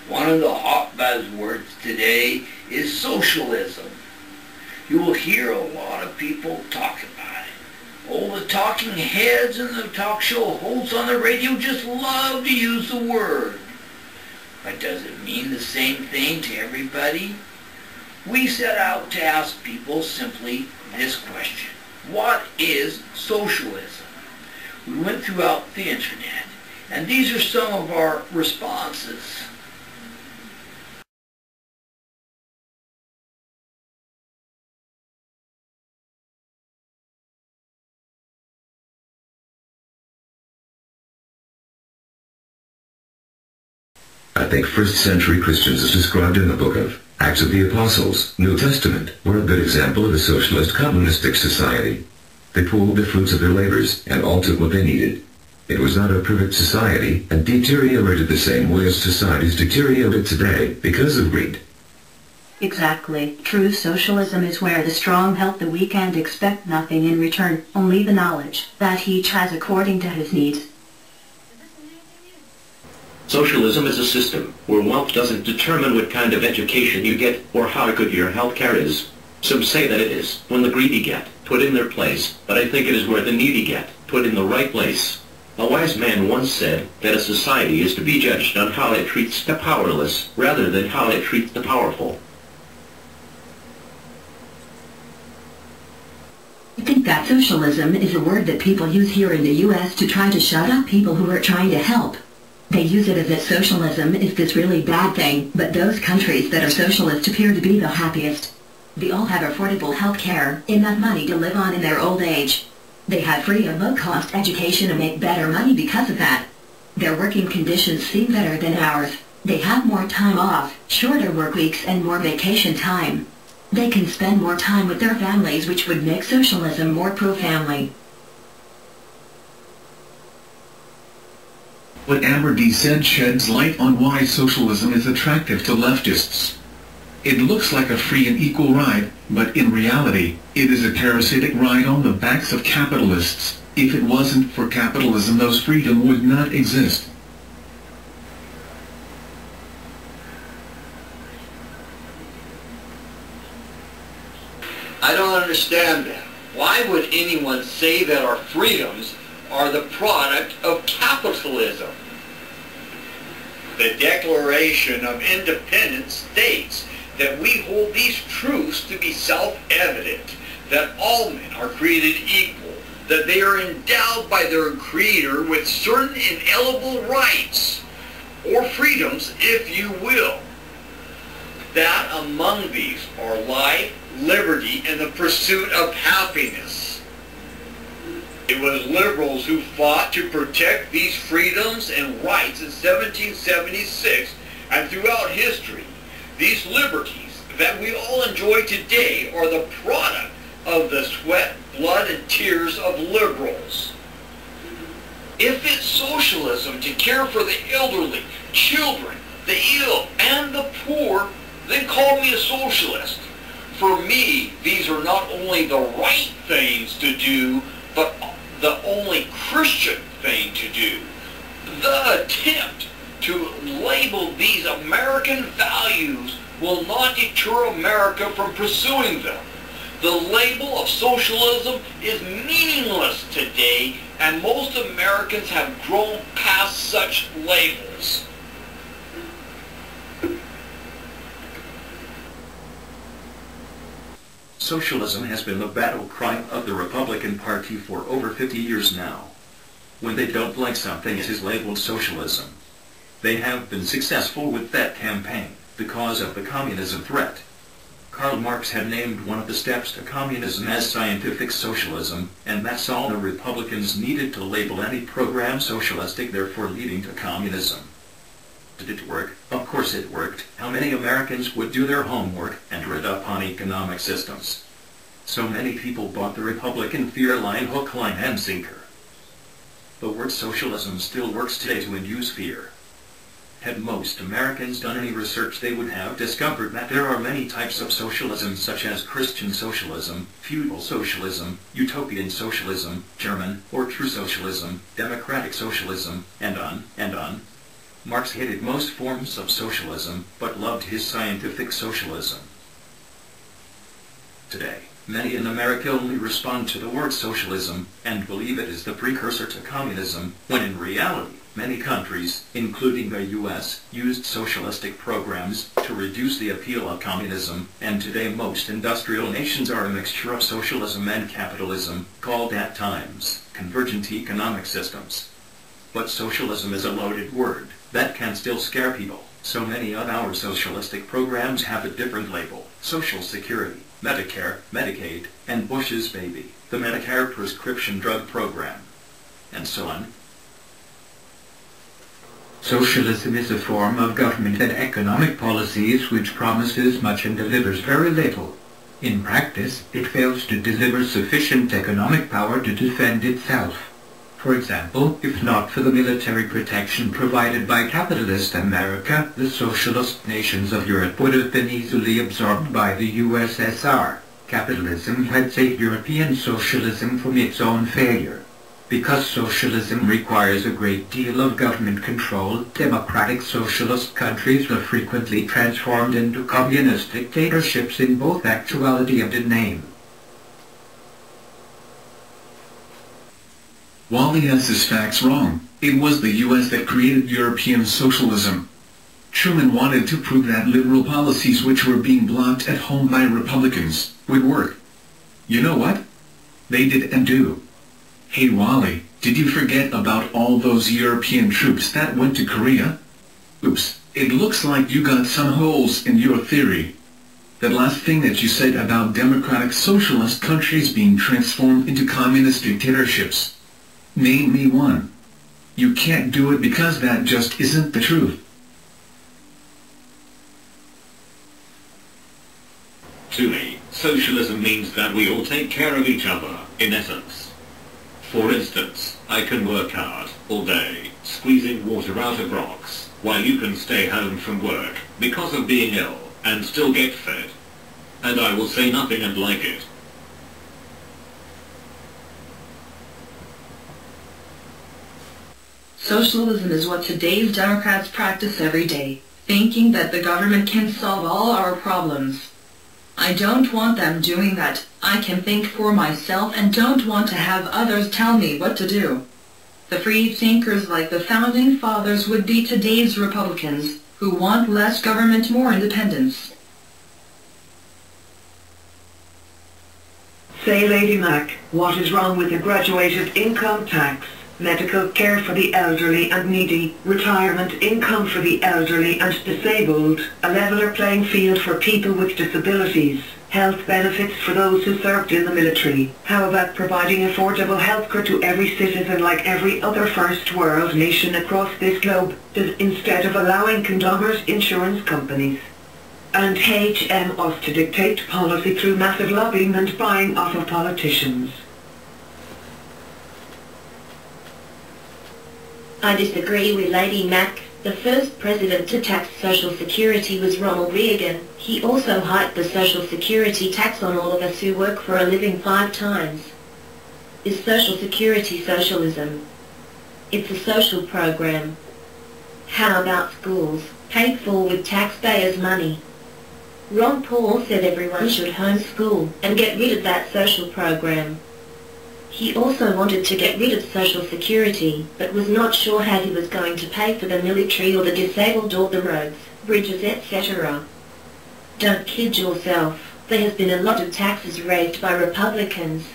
One of the hot buzzwords today is socialism. You will hear a lot of people talk about it. All the talking heads and the talk show hosts on the radio just love to use the word. But does it mean the same thing to everybody? We set out to ask people simply this question: what is socialism? We went throughout the internet, and these are some of our responses. I think first century Christians as described in the book of Acts of the Apostles, New Testament, were a good example of a socialist communistic society. They pooled the fruits of their labors and all took what they needed. It was not a perfect society and deteriorated the same way as societies deteriorate today because of greed. Exactly. True socialism is where the strong help the weak and expect nothing in return, only the knowledge that each has according to his needs. Socialism is a system where wealth doesn't determine what kind of education you get or how good your health care is. Some say that it is when the greedy get put in their place, but I think it is where the needy get put in the right place. A wise man once said that a society is to be judged on how it treats the powerless rather than how it treats the powerful. I think that socialism is a word that people use here in the U.S. to try to shut up people who are trying to help. They use it as if socialism is this really bad thing, but those countries that are socialist appear to be the happiest. They all have affordable health care, enough money to live on in their old age. They have free or low-cost education and make better money because of that. Their working conditions seem better than ours. They have more time off, shorter work weeks, and more vacation time. They can spend more time with their families, which would make socialism more pro-family. What Amber D said sheds light on why socialism is attractive to leftists. It looks like a free and equal ride, but in reality, it is a parasitic ride on the backs of capitalists. If it wasn't for capitalism, those freedom would not exist. I don't understand that. Why would anyone say that our freedoms are the product of capitalism? The Declaration of Independence states that we hold these truths to be self-evident, that all men are created equal, that they are endowed by their Creator with certain inalienable rights, or freedoms, if you will. That among these are life, liberty, and the pursuit of happiness. It was liberals who fought to protect these freedoms and rights in 1776 and throughout history. These liberties that we all enjoy today are the product of the sweat, blood, and tears of liberals. If it's socialism to care for the elderly, children, the ill, and the poor, then call me a socialist. For me, these are not only the right things to do, but the only Christian thing to do. The attempt to label these American values will not deter America from pursuing them. The label of socialism is meaningless today, and most Americans have grown past such labels. Socialism has been the battle cry of the Republican Party for over 50 years now. When they don't like something, it is labeled socialism. They have been successful with that campaign because of the communism threat. Karl Marx had named one of the steps to communism as scientific socialism, and that's all the Republicans needed to label any program socialistic, therefore leading to communism. Did it work? Of course it worked. How many Americans would do their homework and read up on economic systems? So many people bought the Republican fear line, hook, line, and sinker. The word socialism still works today to induce fear. Had most Americans done any research, they would have discovered that there are many types of socialism, such as Christian socialism, feudal socialism, utopian socialism, German or true socialism, democratic socialism, and on and on. Marx hated most forms of socialism, but loved his scientific socialism. Today, many in America only respond to the word socialism and believe it is the precursor to communism, when in reality, many countries, including the U.S., used socialistic programs to reduce the appeal of communism, and today most industrial nations are a mixture of socialism and capitalism, called at times convergent economic systems. But socialism is a loaded word that can still scare people. So many of our socialistic programs have a different label: Social Security, Medicare, Medicaid, and Bush's baby, the Medicare prescription drug program, and so on. Socialism is a form of government and economic policies which promises much and delivers very little. In practice, it fails to deliver sufficient economic power to defend itself. For example, if not for the military protection provided by capitalist America, the socialist nations of Europe would have been easily absorbed by the USSR. Capitalism had saved European socialism from its own failure. Because socialism requires a great deal of government control, democratic socialist countries were frequently transformed into communist dictatorships in both actuality and in name. Wally has his facts wrong. It was the US that created European socialism. Truman wanted to prove that liberal policies which were being blocked at home by Republicans would work. You know what? They did and do. Hey Wally, did you forget about all those European troops that went to Korea? Oops, it looks like you got some holes in your theory. That last thing that you said about democratic socialist countries being transformed into communist dictatorships. Name me one. You can't do it because that just isn't the truth. To me, socialism means that we all take care of each other, in essence. For instance, I can work hard, all day, squeezing water out of rocks, while you can stay home from work, because of being ill, and still get fed. And I will say nothing and like it. Socialism is what today's Democrats practice every day, thinking that the government can solve all our problems. I don't want them doing that. I can think for myself and don't want to have others tell me what to do. The free thinkers like the Founding Fathers would be today's Republicans, who want less government, more independence. Say, Lady Mac, what is wrong with the graduated income tax? Medical care for the elderly and needy, retirement income for the elderly and disabled, a leveler playing field for people with disabilities, health benefits for those who served in the military. How about providing affordable healthcare to every citizen like every other first world nation across this globe, instead of allowing conglomerate insurance companies and HMOs to dictate policy through massive lobbying and buying off of politicians? I disagree with Lady Mac. The first president to tax Social Security was Ronald Reagan. He also hiked the Social Security tax on all of us who work for a living 5 times. Is Social Security socialism? It's a social program. How about schools, paid for with taxpayers' money? Ron Paul said everyone should homeschool and get rid of that social program. He also wanted to get rid of Social Security, but was not sure how he was going to pay for the military or the disabled or the roads, bridges, etc. Don't kid yourself. There has been a lot of taxes raised by Republicans.